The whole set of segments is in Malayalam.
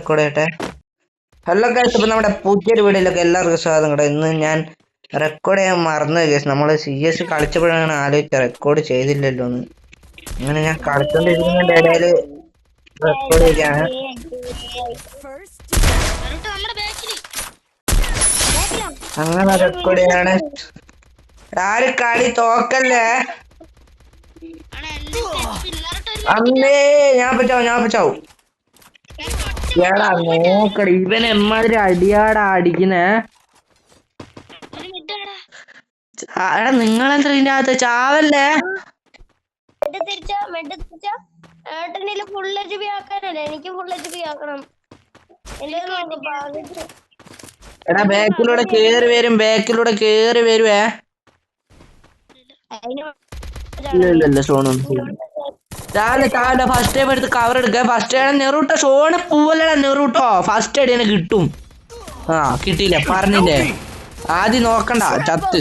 റെക്കോർഡ് ചെയ്യട്ടെ. ഹലോ ഗൈസ്, ഇപ്പൊ നമ്മുടെ പുതിയൊരു വീഡിയോയിലൊക്കെ എല്ലാവർക്കും സ്വാഗതം കേട്ടോ. ഇന്ന് ഞാൻ റെക്കോർഡ് ചെയ്യാൻ മറന്നു ഗൈസ്. നമ്മൾ CS കളിച്ചപ്പോഴാണ് ആലോചിച്ച റെക്കോർഡ് ചെയ്തില്ലല്ലോ എന്ന്. അങ്ങനെ ഞാൻ കളിച്ചോണ്ടിരിക്കുന്നതിന്റെ ഇടയിൽ റെക്കോർഡ് ചെയ്യാണ്. അങ്ങനെ റെക്കോർഡ് ചെയ്യാണ്. ആര് കളി തോക്കല്ലേ? അമ്മേ, ഞാൻ പറ്റാവും. എടാ നോക്കട, ഇവൻ എമ്മാതിരി അടിയാടാ അടിക്കുന്നേ. എടാ നിങ്ങളെന്താ ഇതിന്റെ അകത്ത് ചാവല്ലേ? എടാ ബാക്കിലൂടെ കേറി വരുവേ. ഇല്ല സോണൊന്നും താഴെ ഫസ്റ്റ് ടൈം എടുത്ത് കവർ എടുക്ക. ഫസ്റ്റ് എയ്ഡ് നെറൂട്ടോ, ഷോണ് പൂവല്ലടാ നെറൂട്ടോ. ഫസ്റ്റ് എയ്ഡ് തന്നെ കിട്ടും. കിട്ടിയില്ല, പറഞ്ഞില്ലേ ആദ്യം നോക്കണ്ട, ചത്ത്.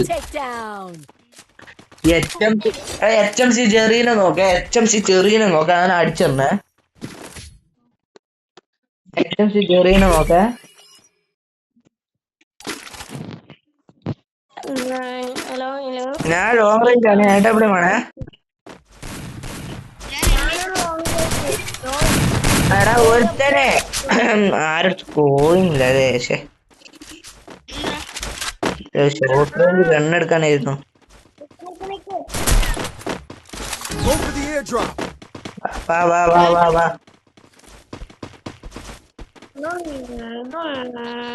HMC ചെറിയനെ നോക്ക, ഞാൻ അടിച്ചെണ്ണേ. HMC ചെറിയനെ നോക്ക. ഞാൻ ലോങ് റേഞ്ച് ആണ്. AW വേണേ. എടാ ഒരുത്തനെ ആരും സ്കോറിങ്ങില്ല. Short range ഗണ്ണെടുക്കാനായിരുന്നു. വാ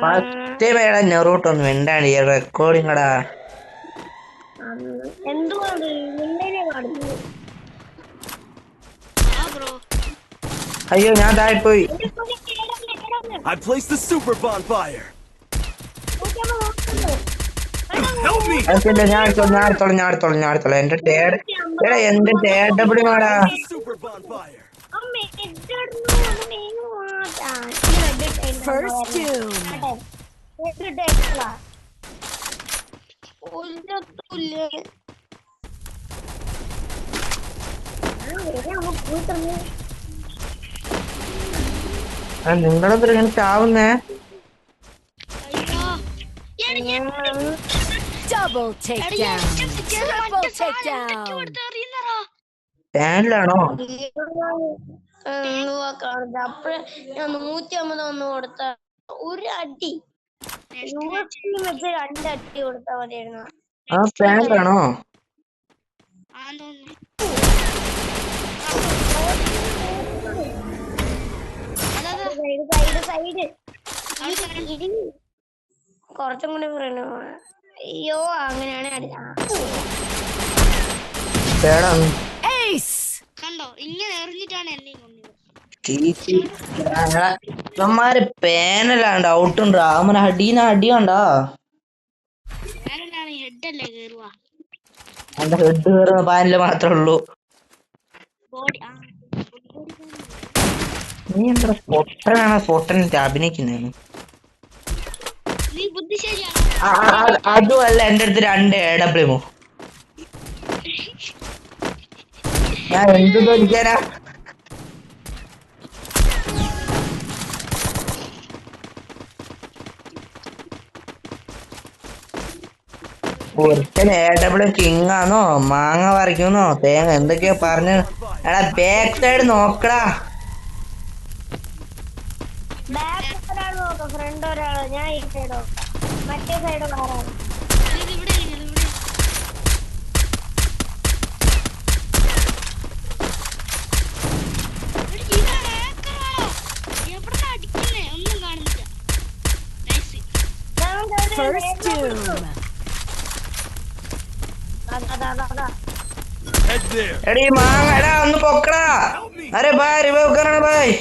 ഫസ്റ്റ് വേട നെറൂട്ടൊന്നും വേണ്ടാണ് ഈ റെക്കോർഡിങ്ങടാ. അയ്യോ, ഞാൻ താഴെ പോയി. I placed the super bonfire. Help me. ഞാൻ എടുത്തോളാം. എന്റെ TW Mada. Super bonfire. First doom. നിങ്ങളെന്താ ഇങ്ങനെ ചാവുന്നേ? Double takedown. Triple takedown. ചാനലാണോ? അപ്പഴ ഞാൻ 150 ഒന്ന് കൊടുത്ത ഒരു അടി വെച്ച് 2 അടി കൊടുത്താ മതിയായിരുന്നു. ചാനലാണോ? കുറച്ചും കൂടി പറയണ. അയ്യോ, അങ്ങനെയാണ് കണ്ടോ, ഇങ്ങനെ എറിഞ്ഞിട്ടാണ് എന്നെ ഇവന്മാര് പേനലാണ്ട് ഔട്ടുണ്ട്. അവന് അടീന അടി കണ്ടാ. എന്റെ ഹെഡ് കയറുന്ന പാനില് മാത്രമേ ഉള്ളൂ. നീ എന്താ പൊട്ടനാണ് അഭിനയിക്കുന്നതാണ്. അതുമല്ല, എന്റെ അടുത്ത് 2 AW. ഞാൻ എന്ത് തോന്നിക്കാനാ? ഒരുത്തൻ AW കിങ് ആണോ, മാങ്ങ പറിക്കുന്നോ, തേങ്ങ എന്തൊക്കെയോ പറഞ്ഞു. എടാ ബാക്ക് സൈഡ് നോക്കടാ. ഫ്രണ്ട് ഒരാള്, ഞാൻ ഈ സൈഡ് നോക്കാം, മറ്റേ സൈഡ് മാറാം. First doom. Head there. എടീ മാങ്ങ, എടാ ഒന്ന് പൊക്കടാ. അരെ ബായ്, റിവൈവ് കറണ ബായ്.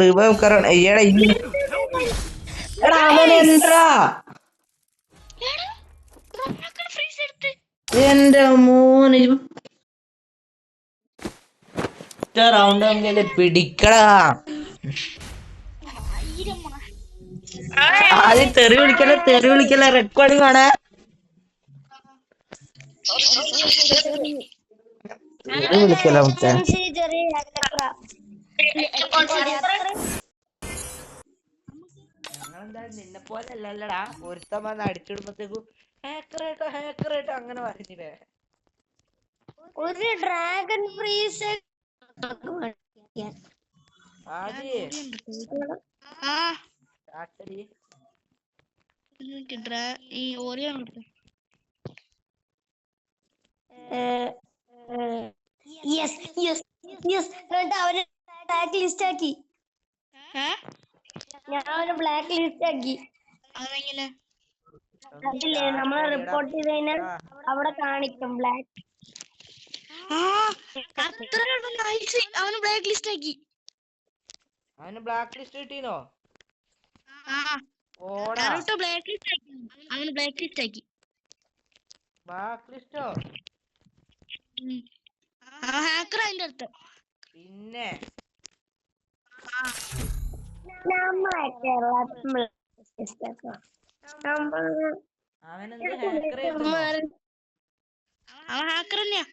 റിവൈവ് കറണ. എടാ അവനെന്താ എന്റെ മോന് റൗണ്ട് പിടിക്കടാ. ആദ്യം തെറി വിളിക്കല റെക്കോർഡിംഗ് ആണ്. വിളിക്കല ചെറിയ നിന്നെ പോലെ അല്ലല്ലടാ, ഒരുത്തൻ വന്ന് അടിച്ചിടുമ്പത്തേക്കും ഹാക്കറേട്ടോ അങ്ങനെ പറഞ്ഞില്ലേ. ഒരു ഡ്രാഗൺ ഫ്രീസ് ആദ്യ ആ ചാട്ടടി ഈ ഓറിയോ എടുത്തു. അവര് ബ്ലാക്ക് ലിസ്റ്റ് ആക്കി. ഞാൻ അവന് ബ്ലാക്ക് ലിസ്റ്റ് ആക്കി. അതെങ്ങനെ? അതില്ലേ നമ്മളെ റിപ്പോർട്ട് ചെയ്തതിന് അവിടെ കാണിക്കും ബ്ലാക്ക്. അവന് ബ്ലാക്ക് ലിസ്റ്റ് ആക്കി. അവന് ബ്ലാക്ക് ലിസ്റ്റ് കിട്ടീനോ? ബ്ലാക്ക് ലിസ്റ്റ് ആക്കി. അവന് ബ്ലാക്ക് ലിസ്റ്റ് ആക്കി. ബ്ലാക്ക് ലിസ്റ്റോ? ഹാക്കർ അതിന്റെ അടുത്ത്. പിന്നെ അവനെന്ത് ഹാക്കർ അവൻ ഹാക്കർ തന്നെയാ.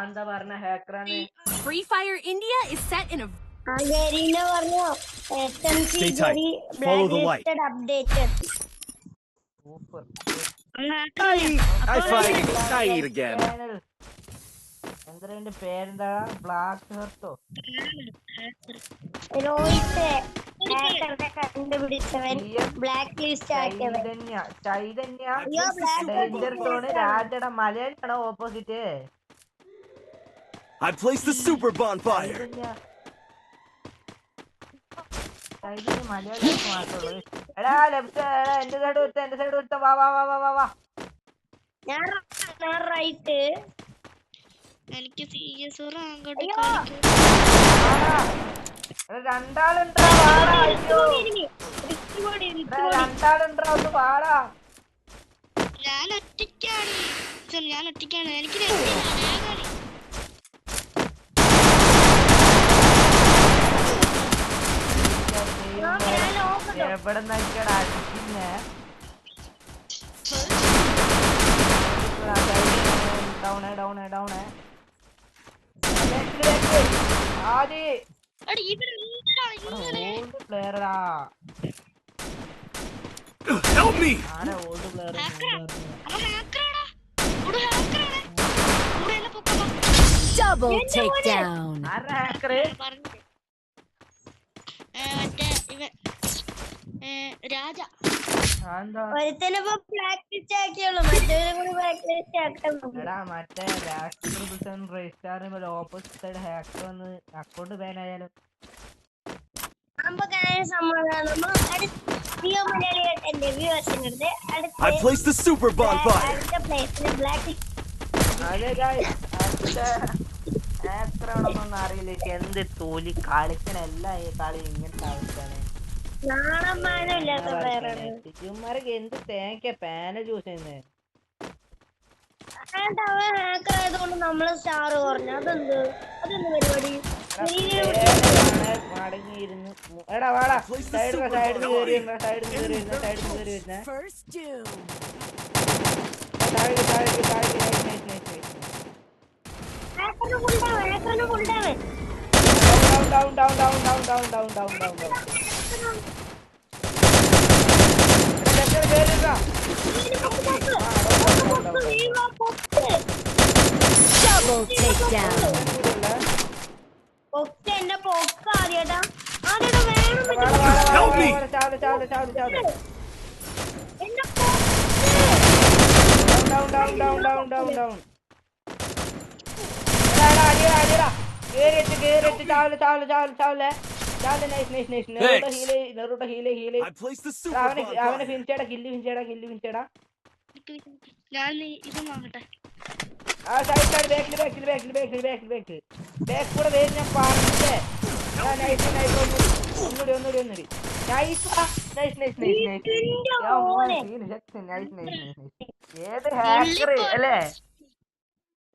എന്താ പറഞ്ഞ ഹാക്കറാന്ന്? Free Fire India is set in a പറഞ്ഞു Stay tight. Follow the light. Updated. Super. I fight Saeed again. എന്താ എന്റെ പേരെന്താ? ബ്ലാക്ക് ഹെർട്ടോ. രോഹിത് ഹാക്കറിനെ കണ്ടുപിടിച്ചവൻ ബ്ലാക്ക് ലിസ്റ്റ് ആക്കിയവൻ. ചൈതന്യ ഡേഞ്ചർ സോണ് രാജയുടെ മലയാളിയാണോ opposite? I placed the super bonfire. Chaitanya മലയാളി മാത്രമുള്ളത്. എടാ ലെഫ്റ്റ്, എന്റെ സൈഡ് ഒരുത്ത വാ. ഞാൻ റൈറ്റ്. എനിക്ക് രണ്ടാളുണ്ടാ ഒന്ന് പാടാ. ഞാൻ ഒറ്റയ്ക്കാണ്. എനിക്ക് എവിടെ നോക്കിയാടാ അടിക്കുന്നേ? ഡൗണ് ആദ്യ പ്ലെയറാ. Help me. ആരാ ഓൾഡ് പ്ലെയർ? double takedown. ആരാ ഹാക്കർ? രാജ. ഒരുത്തനിപ്പോ ബ്ലാക്ക് ലിസ്റ്റ് ആക്കിയുള്ളൂ, മറ്റൊരു കൂടി ബ്ലാക്ക് ലിസ്റ്റ് ആക്കണം. എടാ മറ്റേ രജിസ്റ്റാർ ഓപ്പോസിറ്റ് സൈഡ് ഹാക്കർ വന്ന് അക്കൗണ്ട് ബാൻ ആയാലും സമാധാനം. എന്റെ വ്യൂവേഴ്സിനടുത്ത് I placed the super bonfire. അടുത്ത പ്ലേസിന് ബ്ലാക്ക് ഹാക്കറാണെന്നൊന്നും അറിയില്ല. എന്ത് തോലി കളിക്കണല്ല ഈ കളി ഇങ്ങനത്തെ ആവശ്യമാണ്. നാണമാനം ഇല്ലാത്ത പേരാണ്. ഇവന്മാരൊക്കെ എന്ത് തേങ്ങ പാന ചൂസ് ചെയ്യുന്നത്? അവൻ ഹാക്കർ ആയതുകൊണ്ട് നമ്മള് സ്റ്റാർ കുറഞ്ഞു. അതെന്ത് പരിപാടി? മടങ്ങിയിരുന്നു. എടാ വാടാ, സൈഡിൽ കയറി വരുന്ന First doom. Double takedown. എന്റെ പൊക്ക ആദ്യട്ടാ വേണം. Help me. എന്റെ I placed the super bonfire. അവനെ ഫിനിച്ചേടാ, കില്ല് ഫിനിച്ചേടാ. ഞാൻ ഇത് വാങ്ങട്ടെ. ആ സൈഡ് ബാക്കിൽ കൂടെ വേര് ഞാൻ പറഞ്ഞില്ലേ. ഒന്നുകൂടി ഏത് ഹാക്കർ അല്ലേ?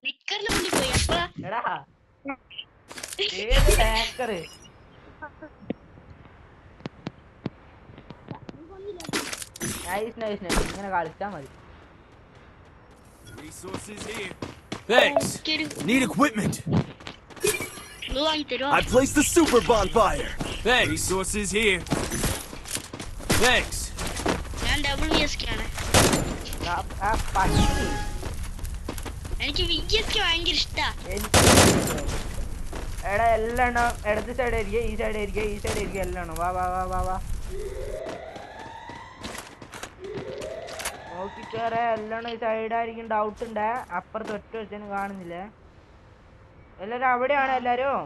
നിക്കറിൽ മുന്നിൽ പോയി. അപ്പഴാ എടാ ഏത് ഹാക്കർ? നൈസ് ഇങ്ങനെ കളിച്ചാ മതി. Resources here. Thanks. Need equipment. Glue വാങ്ങി തരുമോ? I placed the super bonfire. Thanks. Resources here. Thanks. ഞാൻ ഡബിൾ VSK ആണ്. എനിക്ക് VSK ഭയങ്കര ഇഷ്ടാ. എടാ എല്ലാം ഇടത് സൈഡ് ആയിരിക്കും, ഈ സൈഡ് ആയിരിക്കും, ഈ സൈഡ് ആയിരിക്കും, എല്ലാം വാ വാ വാ വാ വാ നോക്കിക്കേറെ. എല്ലാം ഈ സൈഡായിരിക്കും, ഡൗട്ട് ഉണ്ട്. അപ്പുറത്ത് ഒറ്റ വെച്ചാലും കാണുന്നില്ലേ? എല്ലാരും അവിടെയാണ് എല്ലാരും.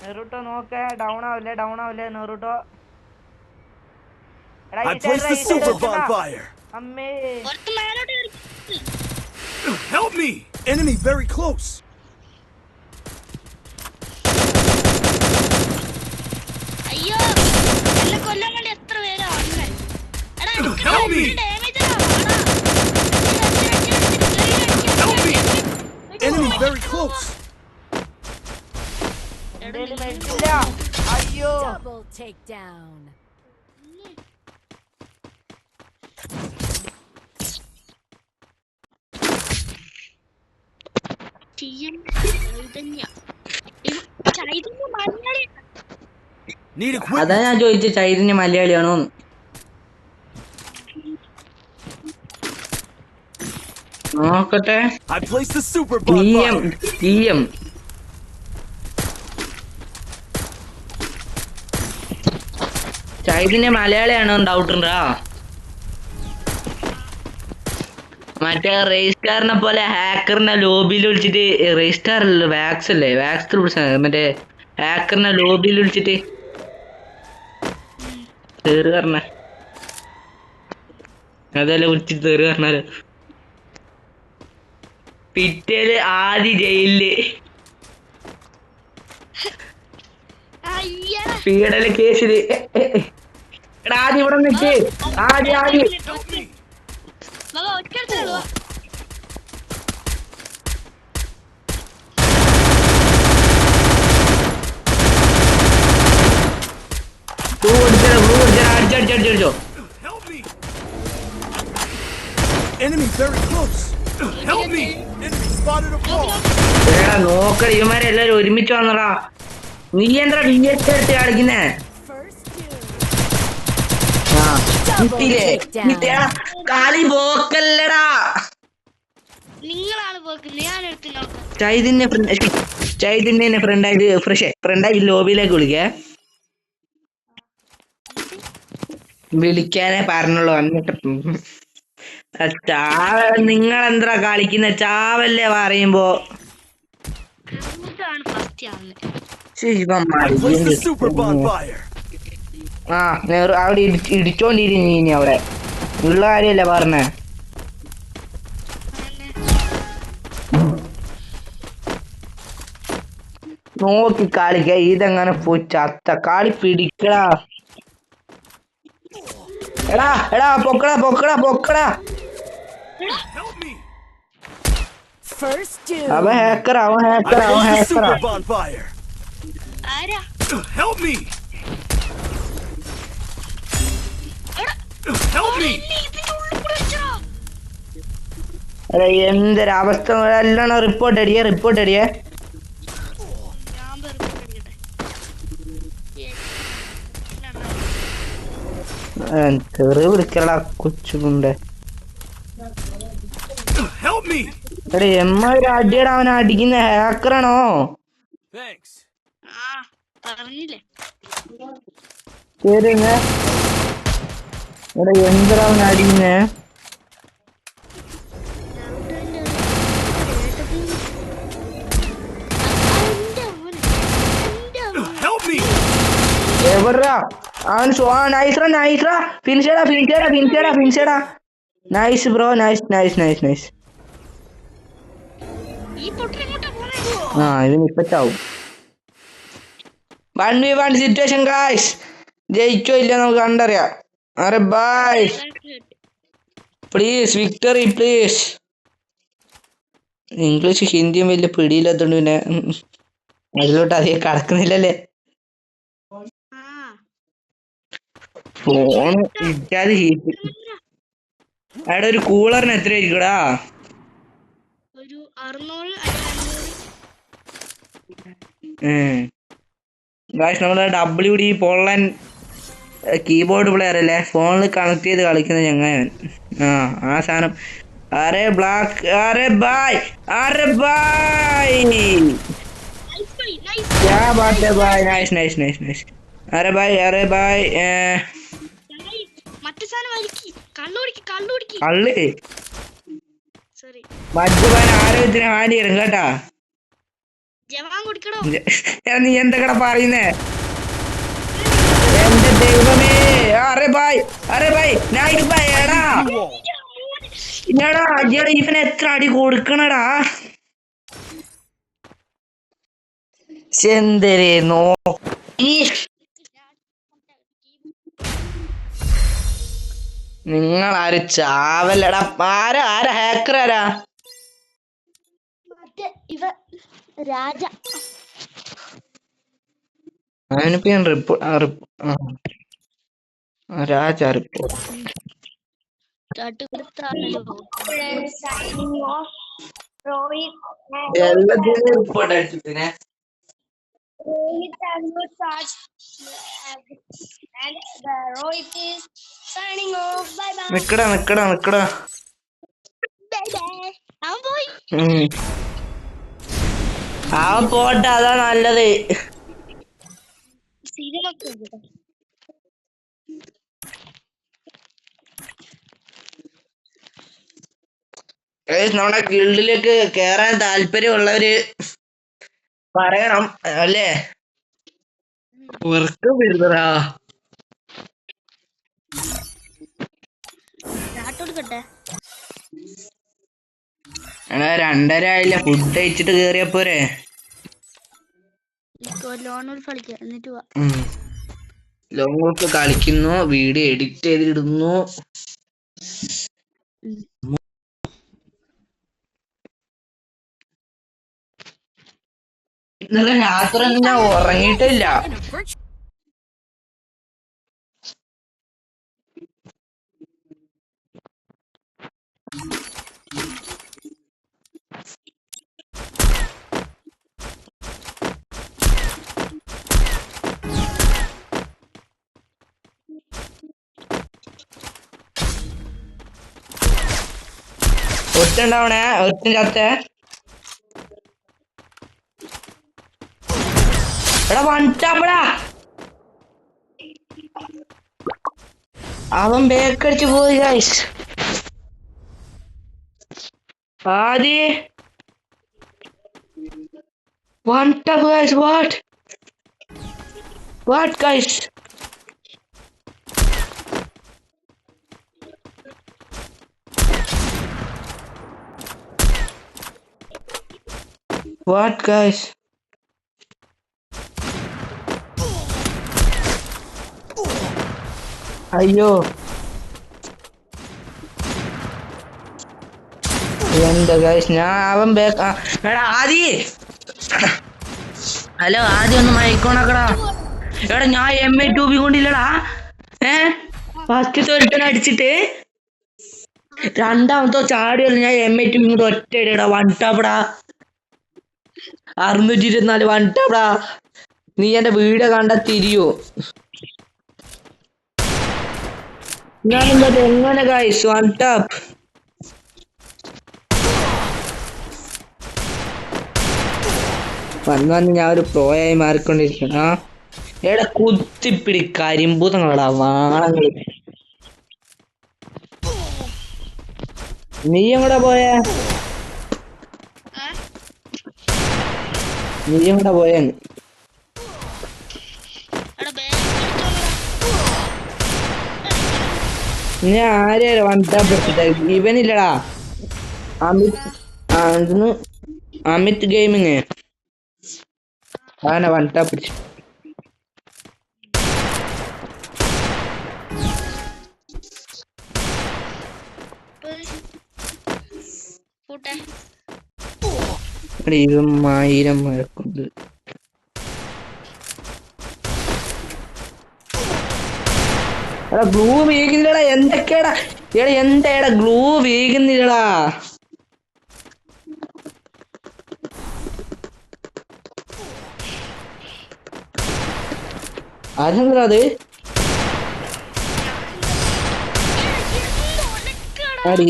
നെറൂട്ടോ നോക്കേ, ഡൗൺ ആവില്ലേ, ഡൗൺ ആവില്ലേ നെറൂട്ടോ. എടാ I placed the super bonfire. അമ്മേ പുറത്ത് മേലോട്ട് കയറി. Help me! Enemy very close. അയ്യോ എന്നെ കൊല്ലാൻ വേണ്ടി എത്ര പേരാ വന്നേ. എടാ Help me! Damage Help me! Enemy very close. എന്തേലും മെഡിക്കില്ല. അയ്യോ Double takedown. Need equipment. അതാ ഞാൻ ചോദിച്ച ചൈതന്യ മലയാളിയാണോ? നോക്കട്ടെ. I placed the super bonfire. TM Chaitanya മലയാളിയാണോ ഡൗട്ട് ഉണ്ടാ? മറ്റേ റേസ്റ്റാറിനെ പോലെ ഹാക്കറിനെ ലോബിയിൽ വിളിച്ചിട്ട്, റേസ്റ്റാർ അല്ലല്ലോ വാക്സ് അല്ലേ, വാക്സ് വിളിച്ച മറ്റേ ഹാക്കറിനെ ലോബിയിൽ വിളിച്ചിട്ട് തേറ് പറഞ്ഞ അതല്ലേ വിളിച്ചിട്ട് തേറ് പറഞ്ഞാല് പിറ്റേല് ആദ്യ ജയിലില് പീഡന കേസില്. എടാ ആദ്യം ഇവിടെ നിൽക്ക്, ആദ്യം അടിച്ചോ. Help me! Enemy very close. Help me! Enemy spotted above. നോക്കട ഇവന്മാരെല്ലാരും ഒരുമിച്ച് വന്നടാ. നീ എന്താ VS എടുത്ത് കളിക്കുന്നേ? കളി പോക്കല്ലടാ. നിങ്ങളാണ് പോക്കുന്നത്, ഞാൻ എടുത്ത് നോക്കാം. ചൈതന്യ ഫ്രണ്ടായി ലോബിയിലേക്ക് വിളിക്കാനേ പറഞ്ഞുള്ളൂ. എന്നിട്ട് നിങ്ങളെന്താ കളിക്കുന്ന ചാവല്ലേ പറയുമ്പോ ഫസ്റ്റ് ആവുന്നത്. I placed the super bonfire. അവിടെ ഇടിച്ചോണ്ടിരുന്നു ഇനി അവിടെ ഉള്ള കാര്യല്ലേ പറഞ്ഞേ. നോക്കി കളിക്ക, ഇതെങ്ങനെ പോയി ചത്ത കളി പിടിക്കടാ. എടാ എടാ പൊക്കടാ പൊക്കടാ പൊക്കടാ. Help me! First two. അവൻ ഹാക്കറാ, അവൻ I ഹാക്കറാ, അവൻ placed the ഹാക്കറാ. super bonfire. ആരാ? Help me! Help me! എന്നെ ഇതിന്റെ ഉള്ളിൽ കൂടെ വെച്ചോ. അതെ എന്തൊരവസ്ഥ. എല്ലാം റിപ്പോർട്ട് അടിയേ, റിപ്പോർട്ട് അടിയേ. ഞാൻ വെറുതെ കളിക്കട്ടെ. തെറി വിളിക്കടാ കൊച്ചുകൊണ്ട്. Help me! എടാ എമ്മാതിരി അടിയടാ, അവൻ അടിക്കുന്ന ഹാക്കറാണോ? Thanks. ആ പറഞ്ഞില്ലേ. കേറുന്ന എടാ എന്തിനാ അവൻ അടിക്കുന്നേ? Help me! എവിടാ അവൻ? നൈസ്രാ നൈസ്രാ. ഫിനിഷടാ ഫിനിഷടാ ഫിനിഷടാ ഫിനിഷടാ. Nice bro, nice nice nice nice. ഈ പൊട്ടൻ എങ്ങോട്ടാ പോണേ? ഇതിന് ഇപ്പൊ ചാവും. 1v1 situation guys. ജയിച്ചോ ഇല്ല നമുക്ക് കണ്ടറിയാം. അരെ bye please, victory please. English ഹിന്ദിയും വലിയ പിടിയില്ലാത്തോണ്ട് പിന്നെ അതിലോട്ട് അധികം കടക്കുന്നില്ലല്ലേ. ഫോൺ ഇട്ടാല് ഹീറ്റ്. അവിടെ ഒരു കൂളറിന് എത്ര ആയിരിക്കടാ? ഒരു 600 500. ഗായ്സ് നമ്മുടെ WD പോളൻ കീബോർഡ് പ്ലെയർ അല്ലേ, ഫോണിൽ കണക്ട് ചെയ്ത് കളിക്കുന്ന ചങ്ങായൻ. ആ സാധനം. അരെ ബ്ലാക്ക്, അരെ ബായ്, അരെ ബായ്, क्या बात है भाई, नाइस नाइस नाइस नाइस. अरे भाई മറ്റേ സാധനം വലിക്ക്. കള്ളുടിക്ക്. കള്ള് സോറി, മദ്യപാന ആരോഗ്യത്തിന് ഹാനികരം കേട്ടാ. ജവാൻ കുടിക്കണോ? നീ എന്തൊക്കെയാ പറയുന്നേ? എന്റെ ദൈവമേ. അരെ ഭായ് നൈസ് ഭായ്. എടാ ഇവന് എത്ര അടി കൊടുക്കണടാ. ചെന്തരേ നോ നിങ്ങളാരും ചാവല്ലടാ. ആരാ ഹാക്കർ ആരാ? മറ്റേ ഇവ രാജ. അവനിപ്പോ ഞാൻ രാജ റിപ്പോർട്ട് signing off. Rohit എല്ലാത്തിനും report അടിച്ചിട്ടിനെ. and Raj and the Rohit is signing off. Bye bye. നിക്കടാ Bye bye. അവൻ പോയി. അവൻ പോട്ടെ, അതാ നല്ലത്. സിനിമ നമ്മുടെ ഗിൽഡിലേക്ക് കേറാൻ താല്പര്യമുള്ളവര് പറയണം അല്ലേ? വർക്ക് വരുന്നതാ. കൊടുക്കട്ടെ. എടാ 2:30 ആയില്ല, ഫുഡ് കഴിച്ചിട്ട് കേറിയപ്പോരെ. ലോൺ കളിക്കാം, എന്നിട്ട് പോവാ. ലോങ്ങോട്ട് കളിക്കുന്നു, വീഡിയോ എഡിറ്റ് ചെയ്തിടുന്നു. ഇന്നലെ രാത്രി ഒന്നും ഞാൻ ഉറങ്ങിയിട്ടില്ല. ഒറ്റുണ്ടാവണേ, ഒറ്റും ചത്തേ. എടാ വണ്ടാപ്പടാ, അവൻ ബേക്കടിച്ച് പോയി guys. Adi one tap guys. What guys? What guys? അയ്യോ എന്താ ഗൈസ്, ഞാൻ അവൻ എടാ ആദി, ഹലോ ആദി, ഒന്ന് മൈക്കോണക്കടാ. എടാ ഞാൻ MA2B കൊണ്ടില്ലടാ. ഫസ്റ്റ് ഒരുത്തനെ അടിച്ചിട്ട് രണ്ടാമത്തോ ചാടിയല്ലോ ഞാൻ MA2B കൊണ്ട് ഒറ്റ ഇടടാ. വൺടാപ്പടാ, 624 വൺടാപ്പടാ. നീ എന്റെ വീഡിയോ കണ്ടാ തിരിയോ? ഞാനെന്താ എങ്ങനെ ഗൈസ് വൺടാപ്പ്. വന്നു ഞാൻ ഒരു പ്രോയായി മാറിക്കൊണ്ടിരിക്കണം. എടാ കുത്തിപ്പിടി കരിമ്പൂതങ്ങളാ വാണങ്ങള്. നീ എങ്ങോട്ടാ പോയേ? ഞാൻ ആരെയാ വൺടാപ്പ് എടുത്തിട്ട? ഇവനില്ലടാ, അമിത് ഗെയിമിങ് അവനെ വൺടാപ്പ് പിടിച്ചു. ഇവൻ 1000 മഴക്കുണ്ട്. എടാ ഗ്ലൂ വീകുന്നില്ലടാ. എന്തൊക്കെയാടാ എന്താടാ ഗ്ലൂ വീകുന്നില്ലടാ. അതെന്താ അത്?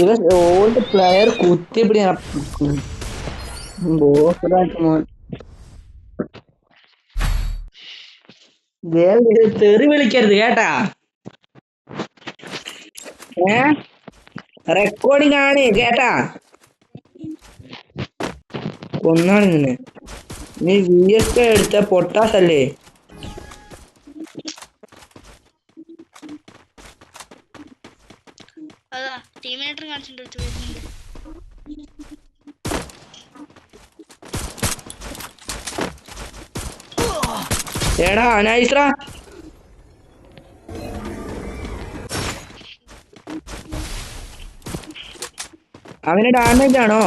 ഇവൻ ഓൾഡ് പ്ലെയർ കുത്തിപ്പിടി തെറി വിളിക്കരുത് കേട്ടാ. റെക്കോർഡിംഗ് ആണ് കേട്ടാ. കൊന്നാണ് നിന്നെ. നീ VS എടുത്ത പൊട്ടാസല്ലേ? അതാ ടീമേറ്റർ കാണിച്ചിട്ട് വരുന്നുണ്ട്. എടാ നൈസ്രാ. അവന് ഡാമേജ് ആണോ?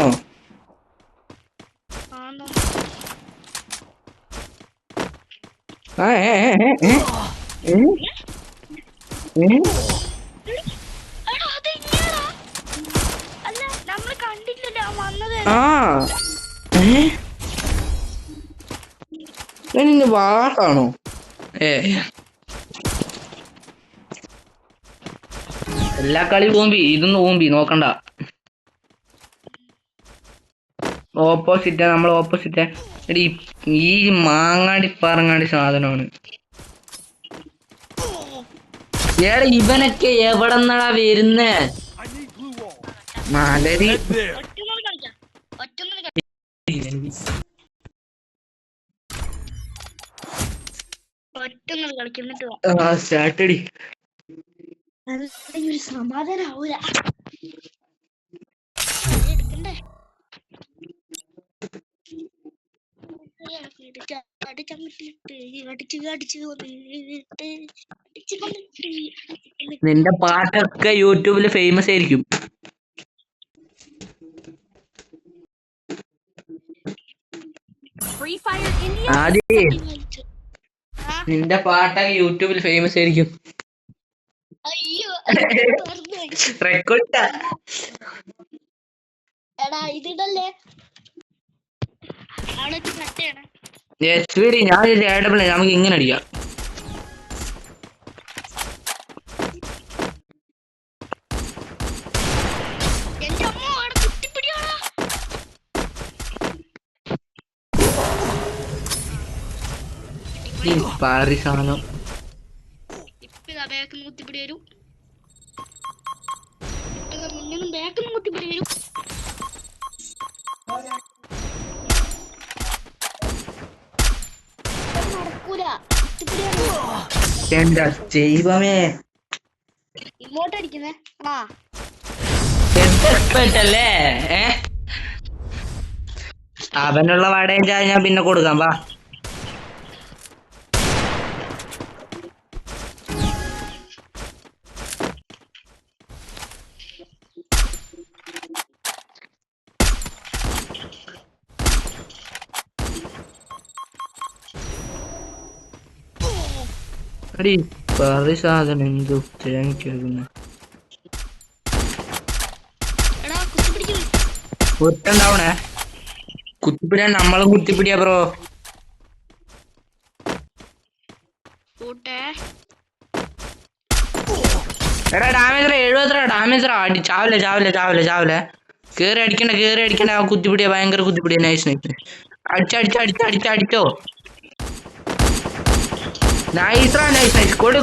ആ അല്ല നമ്മള് കണ്ടില്ലല്ലോ വന്നത്. നിന്റെ വാട്ടാണോ? എല്ലാ കളി പോമ്പി ഇതൊന്ന് പോമ്പി നോക്കണ്ട. ഓപ്പോസിറ്റ് നമ്മൾ ഓപ്പോസിറ്റ്. എടി ഈ മാങ്ങാടി പറങ്ങാടി സാധനമാണ്. ഏടാ ഇവനൊക്കെ എവിടെന്നാടാ വരുന്നേ? I need blue wall. മാലരി Head there. ഒറ്റൊന്നും കളിക്കാം. ഒറ്റൊന്നും കളിക്കുന്നിട്ട് സ്റ്റാർട്ടടി. ഒരു സമാധാനം ആവൂല. എടുക്കണ്ടേ? നിന്റെ പാട്ടൊക്കെ യൂട്യൂബില് ഫേമസ് ആയിരിക്കും. Free Fire India. ആദ്യേ നിന്റെ പാട്ടൊക്കെ യൂട്യൂബിൽ ഫേമസ് ആയിരിക്കും. അയ്യോ റെക്കോർഡ് എടാ ഇതിടല്ലേ ആളൊക്കെ കട്ടയാണ്. ഞാൻ ചേട്ടപ്പിള്ള നമുക്ക് ഇങ്ങനെ അടിക്കാം. എന്റെ അമ്മ അവിടെ കുത്തിപ്പിടിയാടാ. പാറി സാധനം ഇപ്പതാ ബാക്കിൽ കുത്തിപ്പിടി വരും. മുന്നിൽ ബാക്കിൽ കുത്തിപ്പിടി വരും. നടക്കൂല. എന്താ ദൈവമേ ഇങ്ങോട്ട് അടിക്കുന്നേ. എക്സ്പെർട്ട് അല്ലേ? അവനുള്ള വാടകയും ചായ ഞാൻ പിന്നെ കൊടുക്കാം. വാ അടി പാറി സാധനം എന്ത് തേങ്ങിക്കുന്ന എടാ കുത്തിപ്പിടിക്കുന്നു. ഒറ്റണ്ടാവണേ. കുത്തിപ്പിടിയാൻ നമ്മളും കുത്തിപ്പിടിയാ ബ്രോ. കൂട്ടേ എടാ ഡാമേജ് 73 ഡാമേജ് അടി. ചാവില്ല കേറി അടിക്കണ്ട. ആ കുത്തിപ്പിടിയാ ഭയങ്കര കുത്തിപ്പിടിയാ. നൈസ് അടിച്ചോ. നൈസ് കൊട്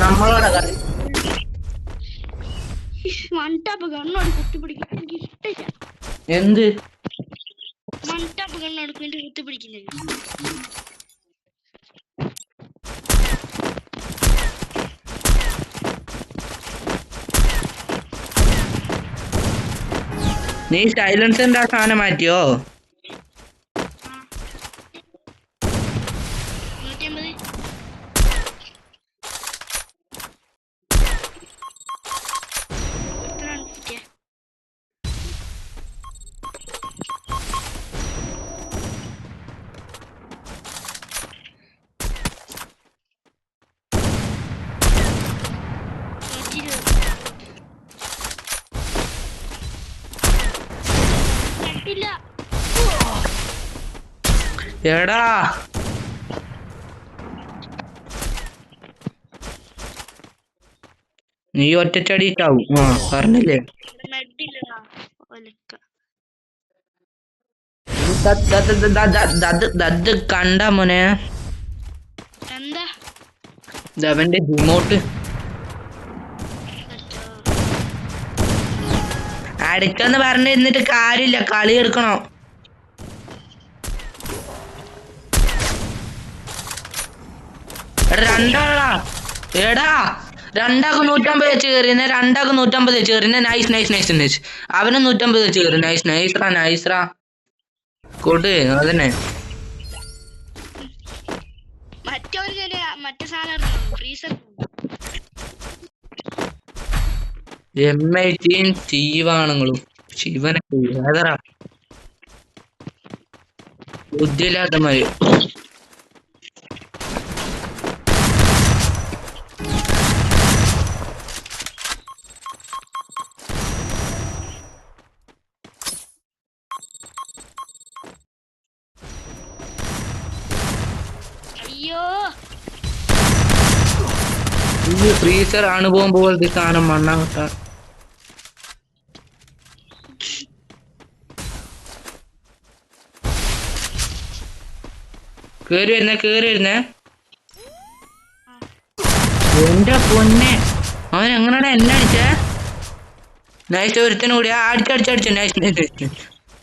നമ്മളോടെ കളി. മൺടാപ്പ് കണ്ണോട് കുത്തിപ്പിടിക്കും. എനിക്ക് ഇഷ്ടമില്ല എന്ത് മൺടാപ്പ് കണ്ണോട് വേണ്ടി കുത്തിപ്പിടിക്കുന്നത്. നീ സൈലൻസിന്റെ ആ സാധനം മാറ്റിയോ? 150 120 എടാ നീ ഒറ്റച്ചടിയിട്ടാവും. പറഞ്ഞില്ലേ. മെഡില്ലടാ ഒലക്ക. അത് കണ്ട മോനെ, എന്താ അവന്റെ റിമോട്ട് അടുക്കെന്ന് പറഞ്ഞിരുന്നിട്ട് കാര്യമില്ല, കളി എടുക്കണോ. എടാ രണ്ടാളാ, എടാ രണ്ടാൾക്ക് 150 വെച്ച് കയറിയുന്ന, രണ്ടാൾക്ക് 150 വെച്ച് കയറിയുന്ന. Nice nice nice nice. അവന് 150 വെച്ച് കയറി. നൈസ് നൈസ്രാ നൈസ്രാ. കൊട് അതന്നെ. മറ്റേ സാധനം ഫ്രീസർ. M18 ചീവാണുങ്ങളും ശിവനൊക്കെ ഏതറാ ബുദ്ധിയില്ലാത്ത മതി. അയ്യോ ഈ ഫ്രീസർ അനുഭവം പോലത്തെ സാധനം മണ്ണാകട്ട. കേറി വരുന്നേ. എന്റെ പൊന്നെ, അവൻ എങ്ങനെയാണ് എന്നെ അടിച്ചേ. നൈസ്. ഒരുത്തനും കൂടി അടിച്ചടിച്ചടിച്ചു. നൈസ് നൈസ്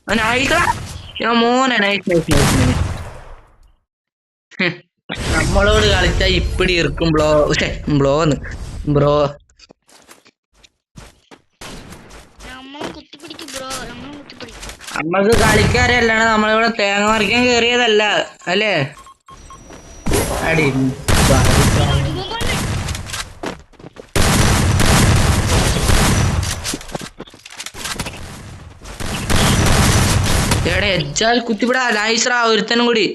അവൻ അയക്ക മോനെ. Nice nice nice. നമ്മളോട് കളിച്ചാ ഇപ്പിടി ഇരിക്കും ബ്ലോന്ന് ബ്രോ. നമ്മളും കുത്തിപ്പിടിക്കും ബ്രോ, നമ്മളും കുത്തിപ്പിടിക്കും. നമ്മക്ക് കളിക്കാരല്ലാണ്, നമ്മളിവിടെ തേങ്ങ മറിക്കാൻ കേറിയതല്ല അല്ലേ. അടി എടാ എച്ചാൽ കുത്തിപ്പിടാ. നൈസ്രാ. ഒരുത്തനും കൂടി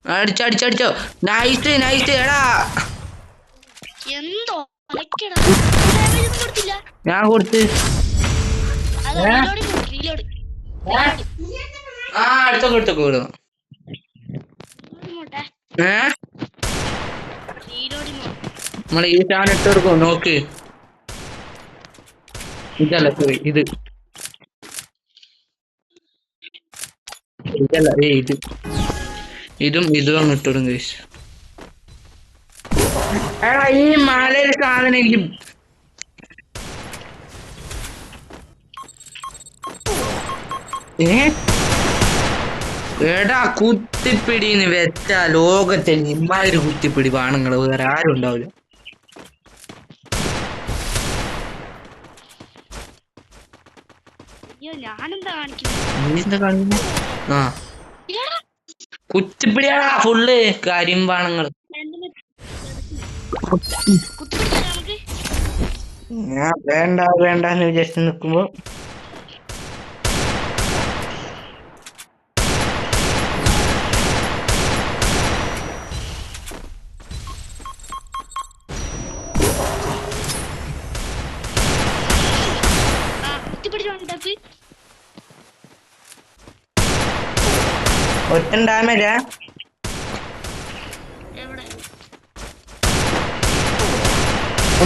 അടിച്ചോ. Nice nice. എടാ എന്തോ കൊടുത്തില്ല. ഞാൻ കൊടുത്ത് അടുത്തൊക്കെ വിടും. നമ്മള് ഈ സാധനം ഇട്ട് കൊടുക്കും. നോക്ക്, ഇതല്ല സോറി, ഇതല്ല ഇതും അങ്ങ് ഇട്ടോടും ഗൈസ്. എടാ ഈ മലയുടെ സാധനം എനിക്ക് എടാ കുത്തിപ്പിടിന്ന് വെച്ച ലോകത്തെ ഇമ്മാതിരി കുത്തിപ്പിടി വാണങ്ങള് വേറെ ആരും ഉണ്ടാവില്ല. ഞാനെന്താ കാണിക്കുന്നത്? ആ കുത്തിപ്പിടിയാ ഫുള്ള് കരിമ്പാണങ്ങള്. ഞാൻ വേണ്ടെന്ന് വിചാരിച്ചു നിക്കുമ്പോ ഒറ്റ ഡാമേജാ.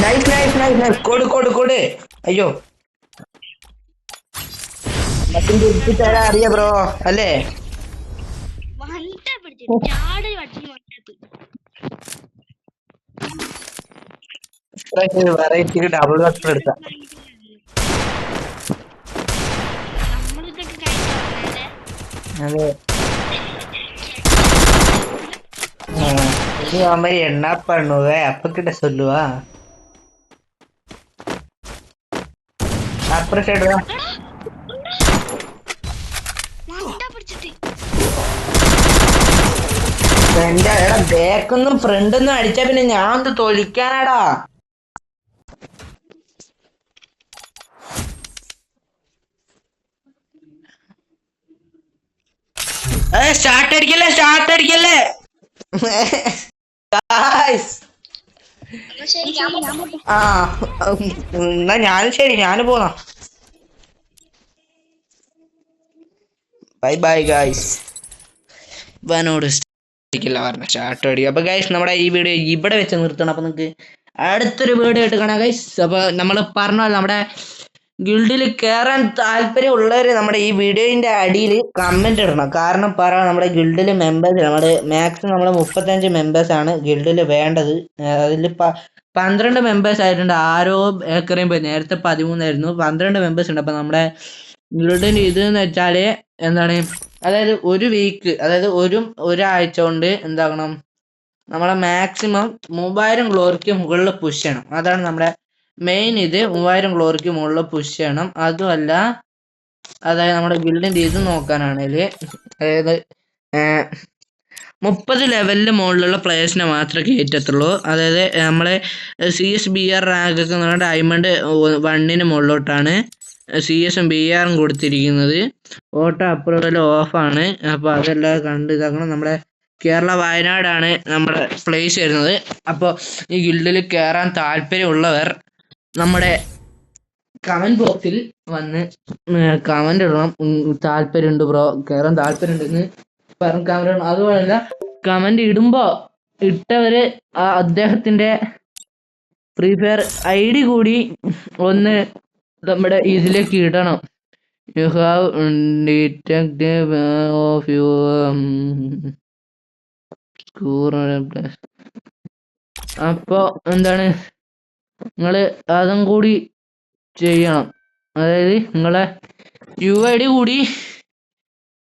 Nice nice nice nice. കൊടു. അയ്യോ മറ്റിന്റെ ഇരിപ്പിച്ചാരാ അറിയ ബ്രോ അല്ലേ. വെറൈറ്റി ഡബിൾ വസ്റ്റർ എടുത്ത. അതെ இது மாதிரி என்ன பண்ணுவ அப்ப கிட்ட சொல்லுவா. அப்புறம் சைடுவா എടാ ബാക്കൊന്നും ഫ്രണ്ടൊന്നും അടിച്ചാ പിന്നെ ഞാൻ ഒന്ന് തൊലിക്കാനാടാ. സ്റ്റാർട്ട് അടിക്കല്ലേ. ആ എന്നാ ഞാനും പോന്നാ. Bye guys. വനോട് ില്ല പറഞ്ഞ സ്റ്റാർട്ട് അടിക്കും. അപ്പൊ ഗൈസ് നമ്മുടെ ഈ വീഡിയോ ഇവിടെ വെച്ച് നിർത്തണം. അപ്പൊ നിങ്ങൾക്ക് അടുത്തൊരു വീഡിയോ ആയിട്ട് കാണാം ഗൈസ്. അപ്പൊ നമ്മൾ പറഞ്ഞ നമ്മുടെ ഗിൽഡിൽ കയറാൻ താല്പര്യമുള്ളവർ നമ്മുടെ ഈ വീഡിയോന്റെ അടിയിൽ കമന്റ് ഇടണം. കാരണം നമ്മുടെ ഗിൽഡിൽ മെമ്പേഴ്സ് നമ്മുടെ മാക്സിമം നമ്മൾ 35 മെമ്പേഴ്സ് ആണ് ഗിൽഡിൽ വേണ്ടത്. അതിൽ 12 മെമ്പേഴ്സ് ആയിട്ടുണ്ട്. ആരോ ഏക്കറയും പോയി, നേരത്തെ 13 ആയിരുന്നു, 12 മെമ്പേഴ്സ് ഉണ്ട്. അപ്പൊ നമ്മുടെ ഗിൽഡിന് ഇതെന്ന് വെച്ചാല് എന്താണ്, അതായത് ഒരു വീക്ക്, അതായത് ഒരാഴ്ച കൊണ്ട് എന്താകണം, നമ്മളെ മാക്സിമം 3000 ഗ്ലോറിക്ക് മുകളിൽ പുഷ് ചെയ്യണം. അതാണ് നമ്മുടെ മെയിൻ. ഇത് 3000 ഗ്ലോറിക്ക് മുകളിൽ പുഷ് ചെയ്യണം. അതുമല്ല, അതായത് നമ്മുടെ ഗിൽഡിന്റെ ഇത് നോക്കാനാണെങ്കിൽ, അതായത് 30 ലെവലിന് മുകളിലുള്ള പ്ലേയേഴ്സിനെ മാത്രമേ കയറ്റത്തുള്ളൂ. അതായത് നമ്മളെ CSBR റാങ്ക് ഒക്കെ എന്ന് പറഞ്ഞാൽ ഡയമണ്ട് 1 മുകളിലോട്ടാണ് CS-ഉം BR-ഉം കൊടുത്തിരിക്കുന്നത്. ഓട്ടോ അപ്രൂവൽ ഓഫാണ്. അപ്പോൾ അതെല്ലാം കണ്ട് ഇതാക്കണം. നമ്മുടെ കേരള വയനാടാണ് നമ്മുടെ പ്ലേസ് വരുന്നത്. അപ്പോൾ ഈ ഗിൽഡിൽ കയറാൻ താല്പര്യമുള്ളവർ നമ്മുടെ കമന്റ് ബോക്സിൽ വന്ന് കമന്റ് ഇടണം. താല്പര്യമുണ്ട് ബ്രോ, കയറാൻ താല്പര്യമുണ്ടെന്ന് പറഞ്ഞ് കമന്റ് ഇടണം. അതുപോലെ കമന്റ് ഇടുമ്പോൾ ഇട്ടവര് അദ്ദേഹത്തിന്റെ ഫ്രീ ഫയർ ID കൂടി ഒന്ന് നമ്മുടെ ഇതിലേക്ക് ഇടണം. You have detected of your score. അപ്പോൾ എന്താണ്, നിങ്ങൾ അതും കൂടി ചെയ്യണം. അതായത് നിങ്ങളെ UID കൂടി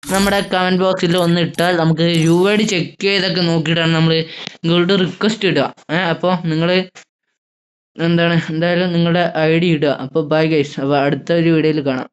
നമ്മുടെ കമന്റ് ബോക്സിൽ ഒന്ന് ഇട്ടാൽ നമുക്ക് UID ചെക്ക് ചെയ്തൊക്കെ നോക്കിയിട്ടാണ് നമ്മൾ നിങ്ങളുടെ റിക്വസ്റ്റ് ഇടുക. അപ്പോൾ നിങ്ങൾ എന്താണ്, എന്തായാലും നിങ്ങളുടെ ID ഇടുക. അപ്പോൾ ബൈ ഗൈസ്. അപ്പോൾ അടുത്ത ഒരു വീഡിയോയിൽ കാണാം.